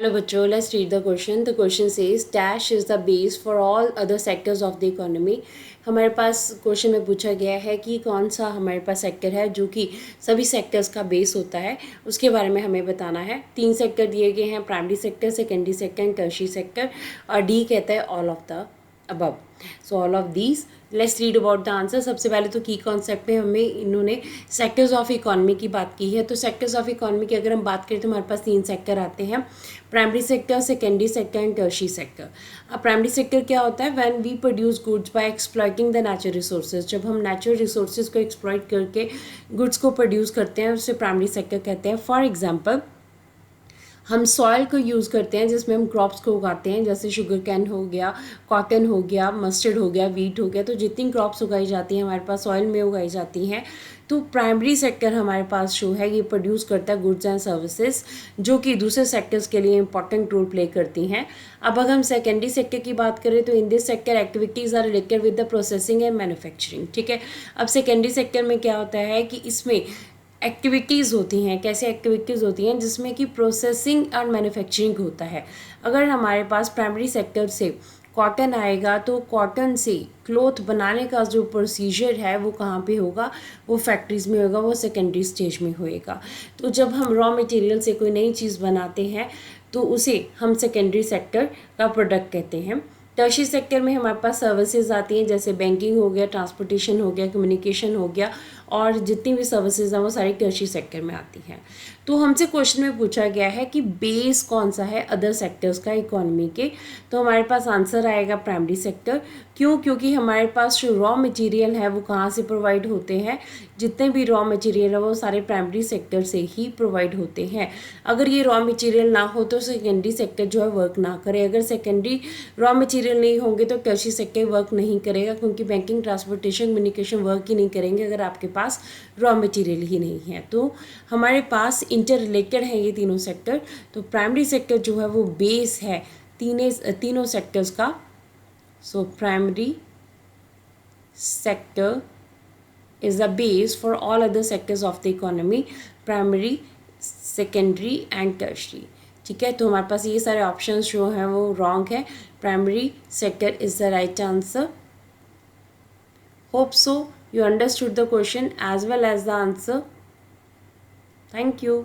Hello बच्चों, let's read the question. The question says dash is the base for all other sectors of the economy. हमारे पास question में पूछा गया है कि कौन सा हमारे पास सेक्टर है जो कि सभी सेक्टर्स का बेस होता है, उसके बारे में हमें बताना है। 3 सेक्टर दिए गए हैं, primary sector, secondary sector and tertiary sector, और डी कहता है all of the above. So all of these, let's read about the answer. सबसे पहले तो की कॉन्सेप्ट में हमें इन्होंने सेक्टर्स ऑफ इकोनॉमी की बात की है। तो सेक्टर्स ऑफ इकोनॉमी की अगर हम बात करें तो हमारे पास 3 सेक्टर आते हैं, primary sector, secondary sector and tertiary sector. अब प्राइमरी सेक्टर क्या होता है? When we produce goods by exploiting the natural resources. जब हम नेचुरल रिसोर्सेज को एक्सप्लॉइट करके गुड्स को प्रोड्यूस करते हैं, उसे प्राइमरी सेक्टर कहते हैं। फॉर एग्जाम्पल, हम सॉइल को यूज़ करते हैं जिसमें हम क्रॉप्स को उगाते हैं, जैसे शुगर कैन हो गया, कॉटन हो गया, मस्टर्ड हो गया, वीट हो गया। तो जितनी क्रॉप्स उगाई जाती हैं हमारे पास सॉइल में उगाई जाती हैं। तो प्राइमरी सेक्टर हमारे पास जो है ये प्रोड्यूस करता है गुड्स एंड सर्विसेज, जो कि दूसरे सेक्टर्स के लिए इंपॉर्टेंट रोल प्ले करती हैं। अब अगर हम सेकेंडरी सेक्टर की बात करें तो in this sector activities are related with the processing and manufacturing. ठीक है, अब सेकेंडरी सेक्टर में क्या होता है कि इसमें एक्टिविटीज़ होती हैं। कैसे एक्टिविटीज़ होती हैं? जिसमें कि प्रोसेसिंग और मैन्युफैक्चरिंग होता है। अगर हमारे पास प्राइमरी सेक्टर से कॉटन आएगा तो कॉटन से क्लोथ बनाने का जो प्रोसीजर है वो कहाँ पे होगा? वो फैक्ट्रीज़ में होगा, वो सेकेंडरी स्टेज में होएगा। तो जब हम रॉ मटेरियल से कोई नई चीज़ बनाते हैं तो उसे हम सेकेंडरी सेक्टर का प्रोडक्ट कहते हैं। टर्शियरी सेक्टर में हमारे पास सर्विसेज आती हैं, जैसे बैंकिंग हो गया, ट्रांसपोर्टेशन हो गया, कम्युनिकेशन हो गया, और जितनी भी सर्विसेज हैं वो सारी टर्शियरी सेक्टर में आती हैं। तो हमसे क्वेश्चन में पूछा गया है कि बेस कौन सा है अदर सेक्टर्स का इकोनॉमी के। तो हमारे पास आंसर आएगा प्राइमरी सेक्टर। क्यों? क्योंकि हमारे पास जो रॉ मटेरियल है वो कहाँ से प्रोवाइड होते हैं? जितने भी रॉ मटेरियल है वो सारे प्राइमरी सेक्टर से ही प्रोवाइड होते हैं। अगर ये रॉ मटेरियल ना हो तो सेकेंडरी सेक्टर जो है वर्क ना करे। अगर सेकेंडरी रॉ मटेरियल नहीं होंगे तो टर्शियरी सेक्टर वर्क नहीं करेगा, क्योंकि बैंकिंग, ट्रांसपोर्टेशन, कम्युनिकेशन वर्क ही नहीं करेंगे अगर आपके पास रॉ मटेरियल ही नहीं है। तो हमारे पास इंटर रिलेटेड है ये तीनों सेक्टर। तो प्राइमरी सेक्टर जो है वो बेस है तीनों सेक्टर्स का। So primary sector is the base for all other sectors of the economy, primary, secondary and tertiary। ठीक है, तो हमारे पास ये सारे ऑप्शंस जो हैं वो रॉन्ग है। Primary sector is the right answer. Hope so you understood the question as well as the answer. Thank you.